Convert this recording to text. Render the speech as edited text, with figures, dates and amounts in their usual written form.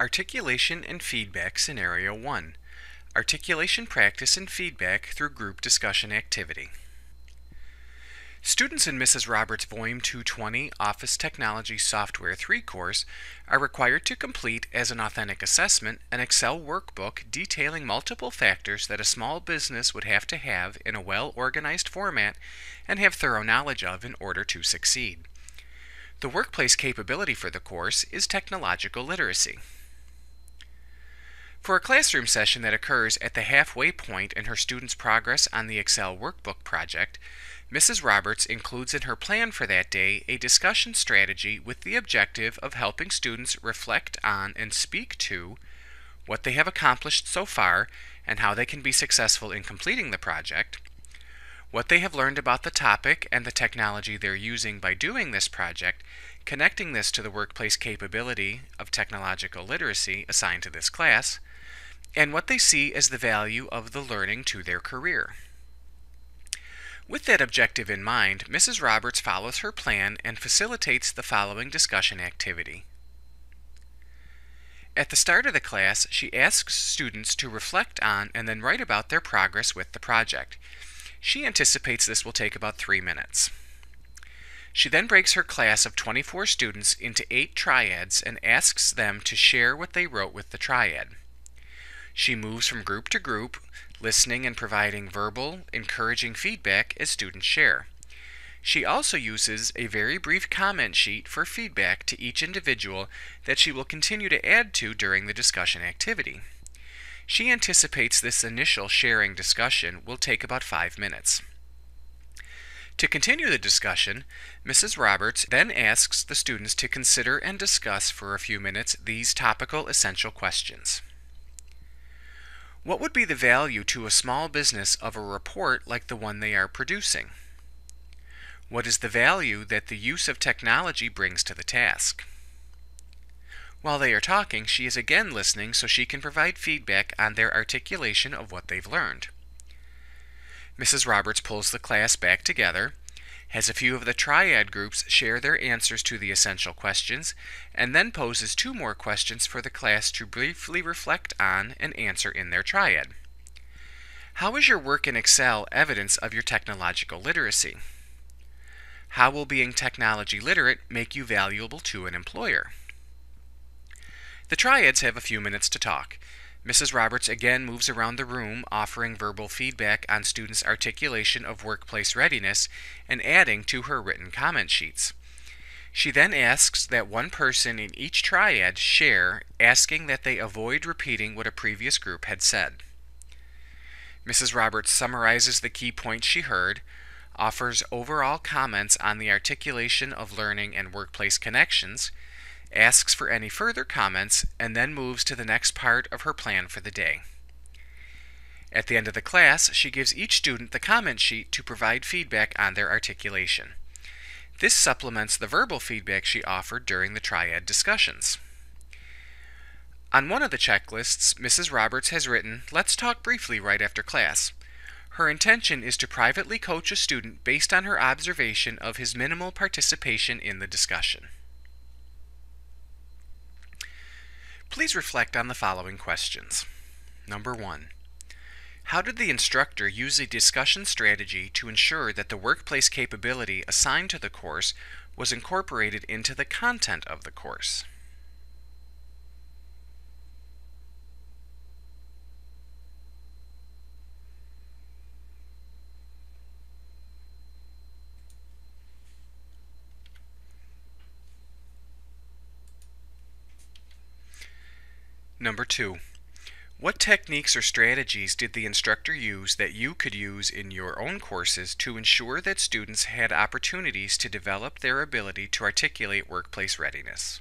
Articulation and Feedback Scenario 1. Articulation Practice and Feedback through Group Discussion Activity. Students in Mrs. Roberts' Volume 220 Office Technology Software 3 course are required to complete as an authentic assessment an Excel workbook detailing multiple factors that a small business would have to have in a well-organized format and have thorough knowledge of in order to succeed. The workplace capability for the course is technological literacy. For a classroom session that occurs at the halfway point in her students' progress on the Excel workbook project, Mrs. Roberts includes in her plan for that day a discussion strategy with the objective of helping students reflect on and speak to what they have accomplished so far and how they can be successful in completing the project, what they have learned about the topic and the technology they're using by doing this project, connecting this to the workplace capability of technological literacy assigned to this class, and what they see as the value of the learning to their career. With that objective in mind, Mrs. Roberts follows her plan and facilitates the following discussion activity. At the start of the class, she asks students to reflect on and then write about their progress with the project. She anticipates this will take about 3 minutes. She then breaks her class of 24 students into 8 triads and asks them to share what they wrote with the triad. She moves from group to group, listening and providing verbal, encouraging feedback as students share. She also uses a very brief comment sheet for feedback to each individual that she will continue to add to during the discussion activity. She anticipates this initial sharing discussion will take about 5 minutes. To continue the discussion, Mrs. Roberts then asks the students to consider and discuss for a few minutes these topical essential questions. What would be the value to a small business of a report like the one they are producing? What is the value that the use of technology brings to the task? While they are talking, she is again listening so she can provide feedback on their articulation of what they've learned. Mrs. Roberts pulls the class back together, has a few of the triad groups share their answers to the essential questions, and then poses 2 more questions for the class to briefly reflect on and answer in their triad. How is your work in Excel evidence of your technological literacy? How will being technology literate make you valuable to an employer? The triads have a few minutes to talk. Mrs. Roberts again moves around the room, offering verbal feedback on students' articulation of workplace readiness and adding to her written comment sheets. She then asks that one person in each triad share, asking that they avoid repeating what a previous group had said. Mrs. Roberts summarizes the key points she heard, offers overall comments on the articulation of learning and workplace connections, asks for any further comments, and then moves to the next part of her plan for the day. At the end of the class, she gives each student the comment sheet to provide feedback on their articulation. This supplements the verbal feedback she offered during the triad discussions. On one of the checklists, Mrs. Roberts has written, "Let's talk briefly right after class." Her intention is to privately coach a student based on her observation of his minimal participation in the discussion. Please reflect on the following questions. Number 1. How did the instructor use a discussion strategy to ensure that the workplace capability assigned to the course was incorporated into the content of the course? Number 2. What techniques or strategies did the instructor use that you could use in your own courses to ensure that students had opportunities to develop their ability to articulate workplace readiness?